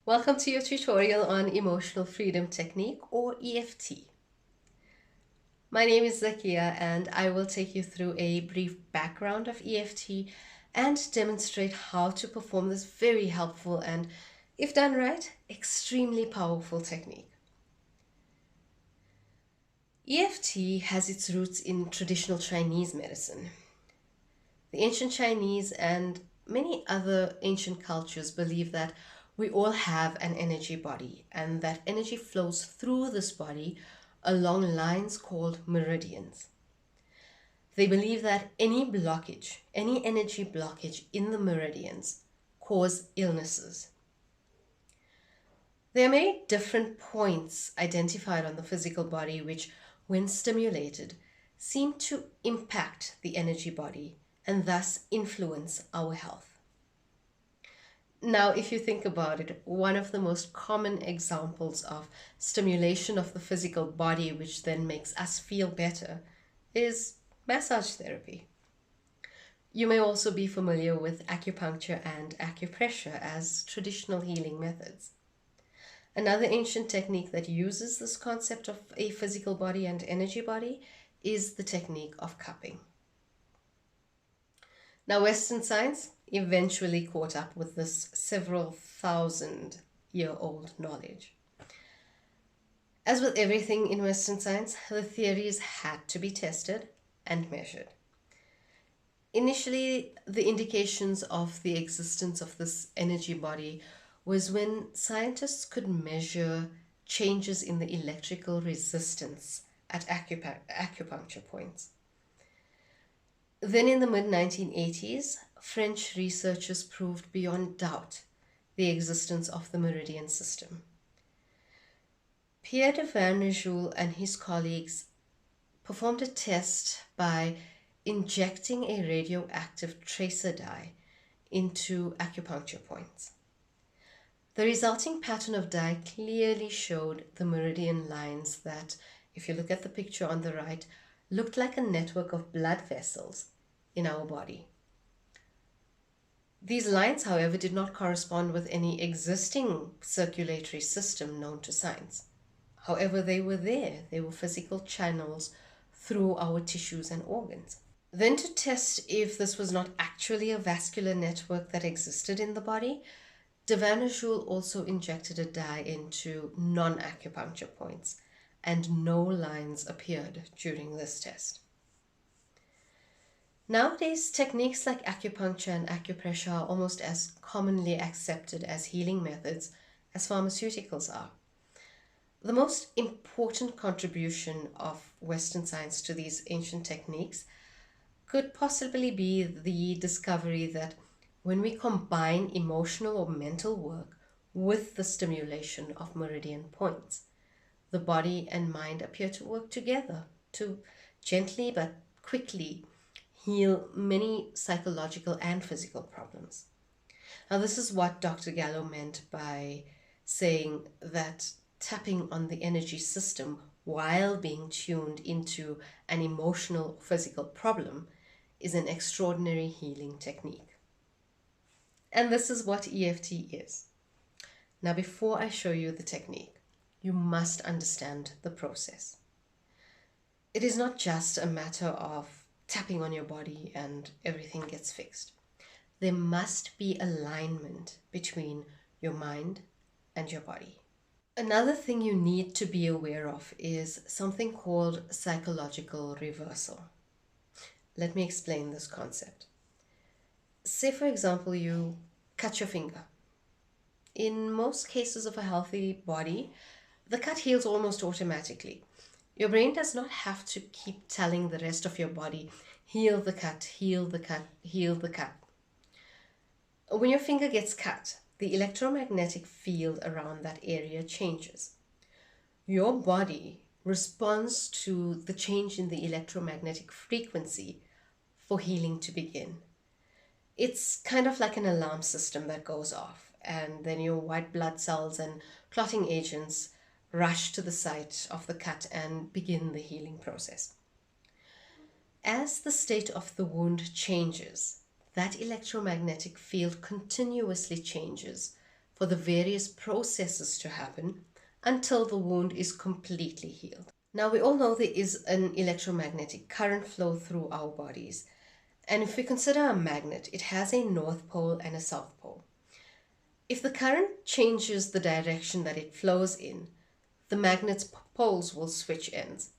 Welcome to your tutorial on Emotional Freedom Technique, or EFT. My name is Zakia and I will take you through a brief background of EFT and demonstrate how to perform this very helpful and, if done right, extremely powerful technique. EFT has its roots in traditional Chinese medicine. The ancient Chinese and many other ancient cultures believe that we all have an energy body and that energy flows through this body along lines called meridians. They believe that any blockage, any energy blockage in the meridians cause illnesses. There are many different points identified on the physical body which, when stimulated, seem to impact the energy body and thus influence our health. Now, if you think about it, one of the most common examples of stimulation of the physical body, which then makes us feel better, is massage therapy. You may also be familiar with acupuncture and acupressure as traditional healing methods. Another ancient technique that uses this concept of a physical body and energy body is the technique of cupping. Now, Western science eventually caught up with this several thousand-year-old knowledge. As with everything in Western science, the theories had to be tested and measured. Initially, the indications of the existence of this energy body was when scientists could measure changes in the electrical resistance at acupuncture points. Then in the mid-1980s, French researchers proved beyond doubt the existence of the meridian system. Pierre de Vernejoul and his colleagues performed a test by injecting a radioactive tracer dye into acupuncture points. The resulting pattern of dye clearly showed the meridian lines that, if you look at the picture on the right, looked like a network of blood vessels in our body. These lines, however, did not correspond with any existing circulatory system known to science. However, they were there. They were physical channels through our tissues and organs. Then, to test if this was not actually a vascular network that existed in the body, de Vernejoul also injected a dye into non-acupuncture points, and no lines appeared during this test. Nowadays, techniques like acupuncture and acupressure are almost as commonly accepted as healing methods as pharmaceuticals are. The most important contribution of Western science to these ancient techniques could possibly be the discovery that when we combine emotional or mental work with the stimulation of meridian points, the body and mind appear to work together to gently but quickly heal many psychological and physical problems. Now, this is what Dr. Gallo meant by saying that tapping on the energy system while being tuned into an emotional or physical problem is an extraordinary healing technique. And this is what EFT is. Now, before I show you the technique, you must understand the process. It is not just a matter of tapping on your body and everything gets fixed. There must be alignment between your mind and your body. Another thing you need to be aware of is something called psychological reversal. Let me explain this concept. Say, for example, you cut your finger. In most cases of a healthy body, the cut heals almost automatically. Your brain does not have to keep telling the rest of your body, heal the cut, heal the cut, heal the cut. When your finger gets cut, the electromagnetic field around that area changes. Your body responds to the change in the electromagnetic frequency for healing to begin. It's kind of like an alarm system that goes off, and then your white blood cells and clotting agents rush to the site of the cut and begin the healing process. As the state of the wound changes, that electromagnetic field continuously changes for the various processes to happen until the wound is completely healed. Now, we all know there is an electromagnetic current flow through our bodies. And if we consider a magnet, it has a north pole and a south pole. If the current changes the direction that it flows in, the magnet's poles will switch ends.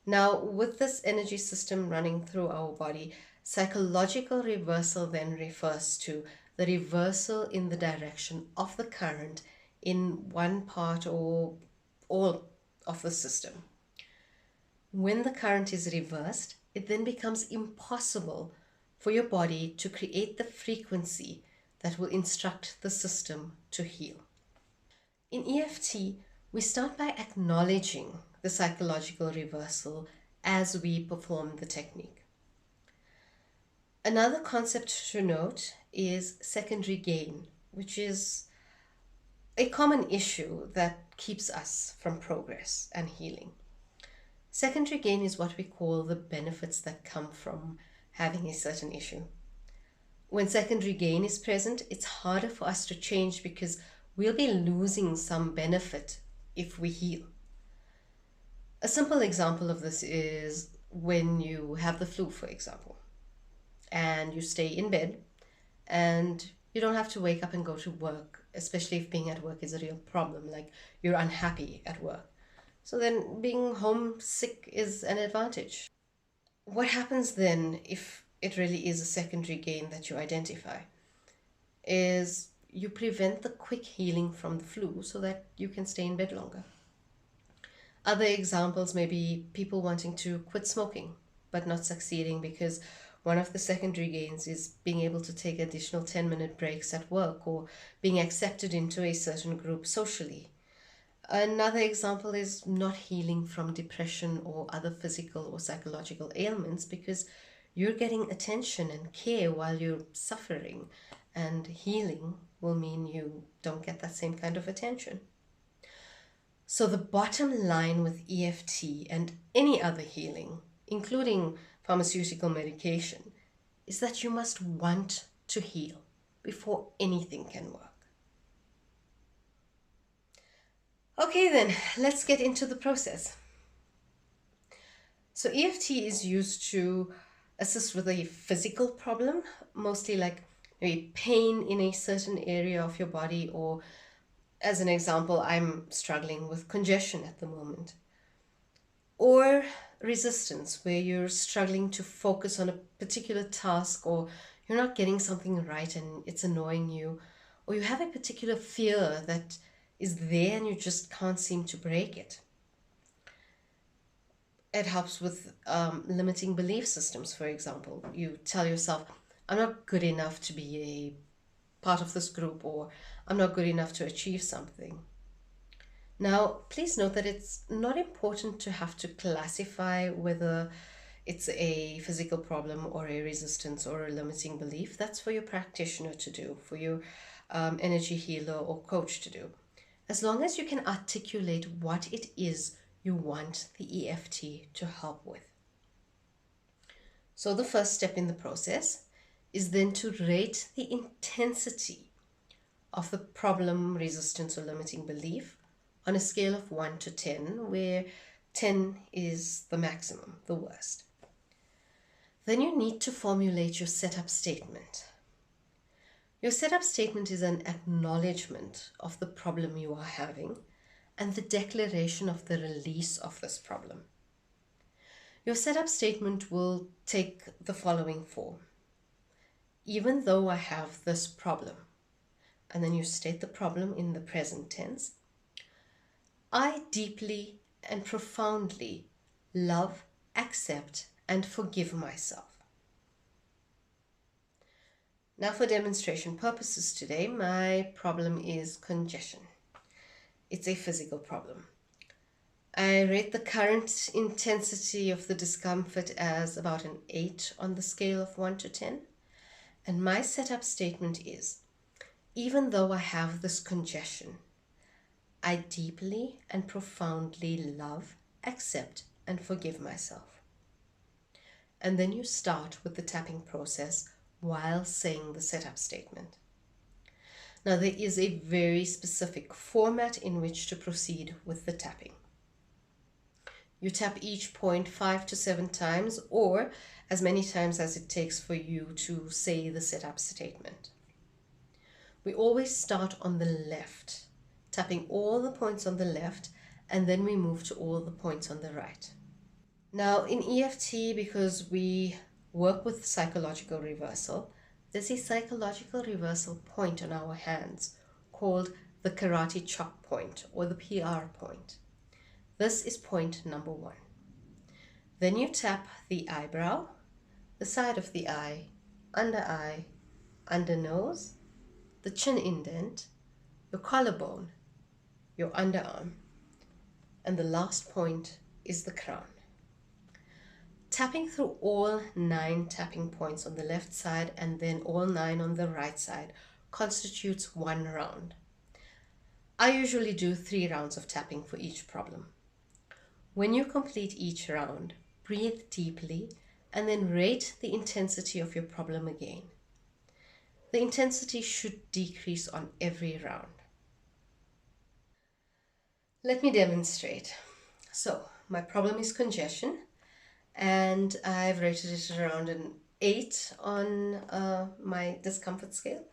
Now, with this energy system running through our body, psychological reversal then refers to the reversal in the direction of the current in one part or all of the system. When the current is reversed, it then becomes impossible for your body to create the frequency that will instruct the system to heal. In EFT, we start by acknowledging the psychological reversal as we perform the technique. Another concept to note is secondary gain, which is a common issue that keeps us from progress and healing. Secondary gain is what we call the benefits that come from having a certain issue. When secondary gain is present, it's harder for us to change because we'll be losing some benefit if we heal. A simple example of this is when you have the flu, for example, and you stay in bed and you don't have to wake up and go to work, especially if being at work is a real problem, like you're unhappy at work. So then being homesick is an advantage. What happens then if it really is a secondary gain that you identify is you prevent the quick healing from the flu so that you can stay in bed longer. Other examples may be people wanting to quit smoking but not succeeding because one of the secondary gains is being able to take additional 10-minute breaks at work or being accepted into a certain group socially. Another example is not healing from depression or other physical or psychological ailments because you're getting attention and care while you're suffering, and healing will mean you don't get that same kind of attention. So the bottom line with EFT and any other healing, including pharmaceutical medication, is that you must want to heal before anything can work. Okay then, let's get into the process. So EFT is used to assist with a physical problem, mostly like maybe pain in a certain area of your body, or as an example, I'm struggling with congestion at the moment. Or resistance, where you're struggling to focus on a particular task, or you're not getting something right and it's annoying you, or you have a particular fear that is there and you just can't seem to break it. It helps with limiting belief systems, for example. You tell yourself, I'm not good enough to be a part of this group, or I'm not good enough to achieve something. Now, please note that it's not important to have to classify whether it's a physical problem or a resistance or a limiting belief. That's for your practitioner to do, for your energy healer or coach to do. As long as you can articulate what it is you want the EFT to help with. So the first step in the process is then to rate the intensity of the problem, resistance, or limiting belief on a scale of 1 to 10, where 10 is the maximum, the worst. Then you need to formulate your setup statement. Your setup statement is an acknowledgement of the problem you are having and the declaration of the release of this problem. Your setup statement will take the following form. Even though I have this problem, and then you state the problem in the present tense, I deeply and profoundly love, accept, and forgive myself. Now, for demonstration purposes today, my problem is congestion. It's a physical problem. I rate the current intensity of the discomfort as about an 8 on the scale of 1 to 10. And my setup statement is, even though I have this congestion, I deeply and profoundly love, accept, and forgive myself. And then you start with the tapping process while saying the setup statement. Now, there is a very specific format in which to proceed with the tapping. You tap each point 5 to 7 times, or as many times as it takes for you to say the setup statement. We always start on the left, tapping all the points on the left, and then we move to all the points on the right. Now, in EFT, because we work with psychological reversal, there's a psychological reversal point on our hands called the karate chop point, or the PR point. This is point number 1. Then you tap the eyebrow, the side of the eye, under nose, the chin indent, your collarbone, your underarm, and the last point is the crown. Tapping through all 9 tapping points on the left side and then all 9 on the right side constitutes 1 round. I usually do 3 rounds of tapping for each problem. When you complete each round, breathe deeply and then rate the intensity of your problem again. The intensity should decrease on every round. Let me demonstrate. So, my problem is congestion, and I've rated it around an 8 on my discomfort scale.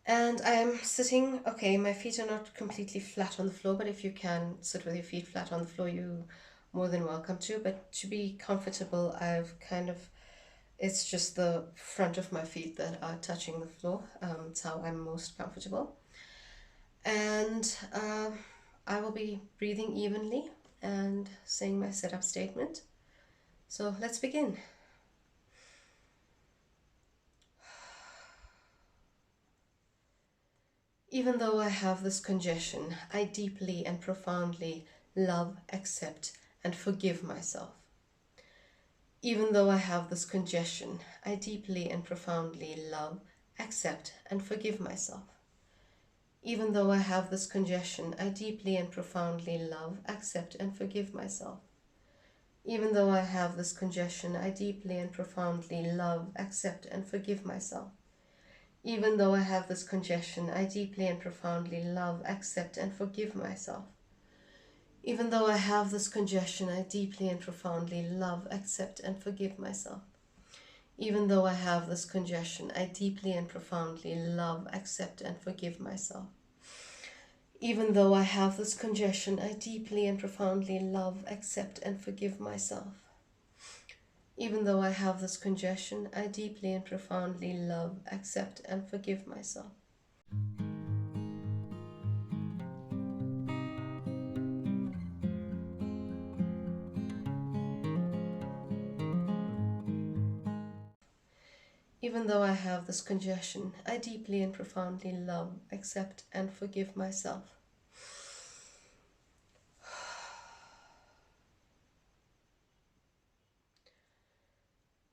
And I'm sitting, okay, my feet are not completely flat on the floor, but if you can sit with your feet flat on the floor, you're more than welcome to. But to be comfortable, it's just the front of my feet that are touching the floor. It's how I'm most comfortable. And I will be breathing evenly and saying my setup statement. So let's begin. Even though I have this congestion, I deeply and profoundly love, accept, and forgive myself. Even though I have this congestion, I deeply and profoundly love, accept, and forgive myself. Even though I have this congestion, I deeply and profoundly love, accept, and forgive myself. Even though I have this congestion, I deeply and profoundly love, accept, and forgive myself. Even though I have this congestion, I deeply and profoundly love, accept, and forgive myself. Even though I have this congestion, I deeply and profoundly love, accept, and forgive myself. Even though I have this congestion, I deeply and profoundly love, accept, and forgive myself. Even though I have this congestion, I deeply and profoundly love, accept, and forgive myself. Even though I have this congestion, I deeply and profoundly love, accept, and forgive myself. Even though I have this congestion, I deeply and profoundly love, accept, and forgive myself.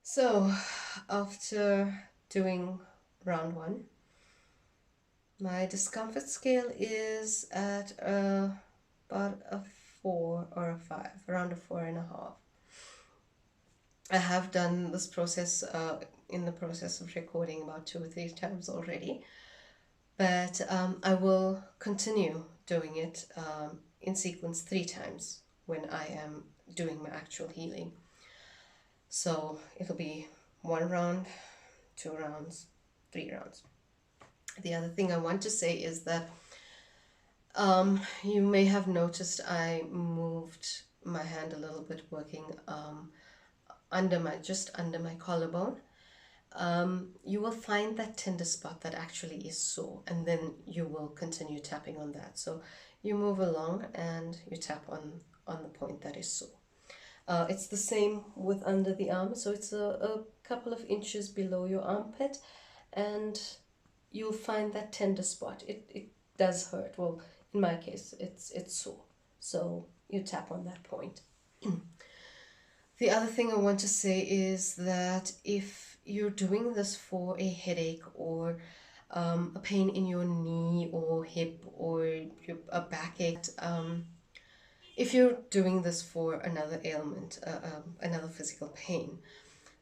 So, after doing round 1, my discomfort scale is at about a 4 or a 5, around a 4.5. I have done this process in the process of recording about 2 or 3 times already, but I will continue doing it in sequence 3 times when I am doing my actual healing. So it'll be 1 round, 2 rounds, 3 rounds. The other thing I want to say is that you may have noticed I moved my hand a little bit, working just under my collarbone. You will find that tender spot that actually is sore, and then you will continue tapping on that. So you move along and you tap on the point that is sore. It's the same with under the arm, so it's a couple of inches below your armpit, and you'll find that tender spot. It does hurt. Well, in my case, it's sore. So you tap on that point. The other thing I want to say is that if you're doing this for a headache or a pain in your knee or hip or a backache, if you're doing this for another ailment, another physical pain,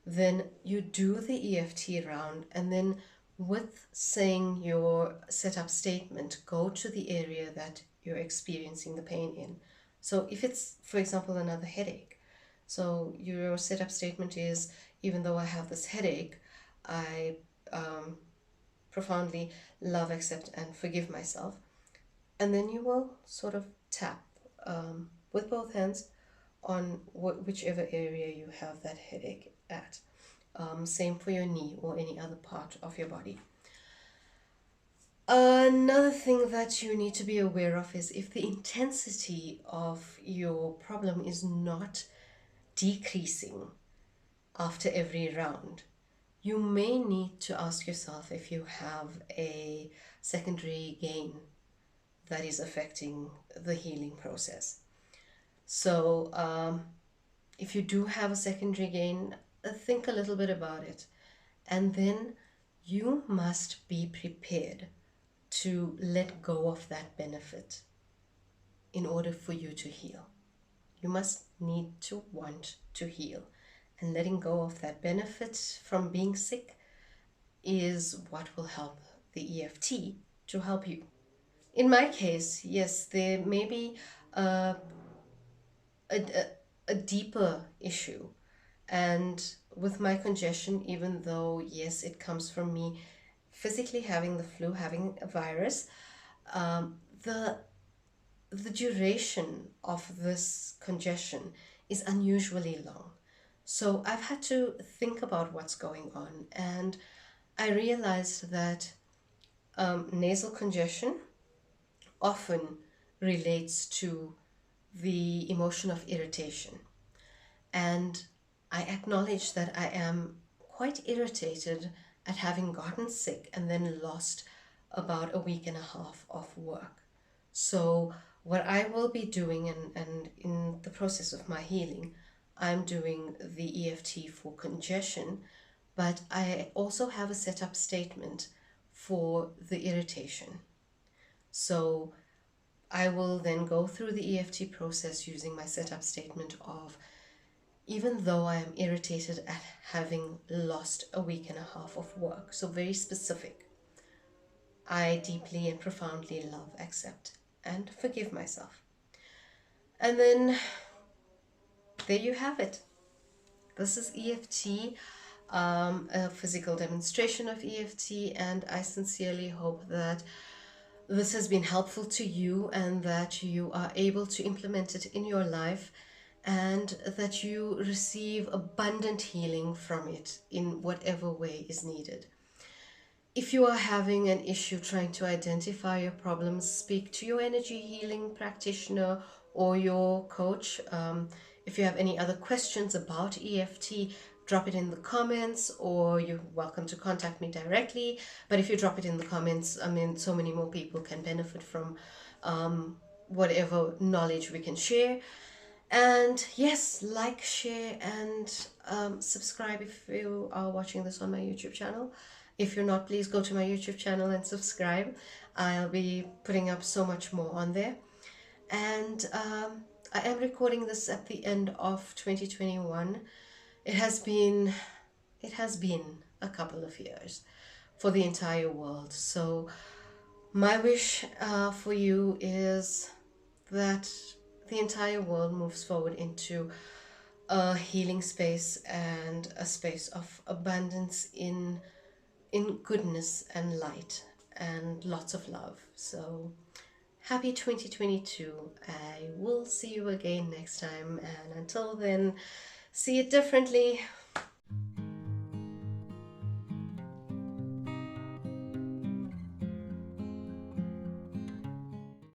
then you do the EFT round, and then with saying your setup statement, go to the area that you're experiencing the pain in. So if it's, for example, another headache, so your setup statement is, even though I have this headache, I profoundly love, accept, and forgive myself. And then you will sort of tap with both hands on whichever area you have that headache at. Same for your knee or any other part of your body. Another thing that you need to be aware of is if the intensity of your problem is not decreasing after every round, you may need to ask yourself if you have a secondary gain that is affecting the healing process. So, if you do have a secondary gain, think a little bit about it. And then you must be prepared to let go of that benefit in order for you to heal. You must need to want to heal. And letting go of that benefit from being sick is what will help the EFT to help you. In my case, yes, there may be a, a, a deeper issue. And with my congestion, even though, yes, it comes from me physically having the flu, having a virus, um, the the duration of this congestion is unusually long. So I've had to think about what's going on, and I realized that nasal congestion often relates to the emotion of irritation. And I acknowledge that I am quite irritated at having gotten sick and then lost about a week and a half of work. So, what I will be doing, and in the process of my healing, I'm doing the EFT for congestion, but I also have a setup statement for the irritation. So, I will then go through the EFT process using my setup statement of, even though I am irritated at having lost a week and a half of work, so very specific, I deeply and profoundly love, accept, and forgive myself. And then there you have it. This is EFT, a physical demonstration of EFT, and I sincerely hope that this has been helpful to you and that you are able to implement it in your life and that you receive abundant healing from it in whatever way is needed. If you are having an issue trying to identify your problems, speak to your energy healing practitioner or your coach. If you have any other questions about EFT, drop it in the comments, or you're welcome to contact me directly. But if you drop it in the comments, I mean, so many more people can benefit from whatever knowledge we can share. And yes, like, share, and subscribe if you are watching this on my YouTube channel. If you're not, please go to my YouTube channel and subscribe. I'll be putting up so much more on there. And I am recording this at the end of 2021. It has been a couple of years for the entire world. So my wish for you is that the entire world moves forward into a healing space and a space of abundance in goodness and light and lots of love. So happy 2022. I will see you again next time, and until then, see it differently.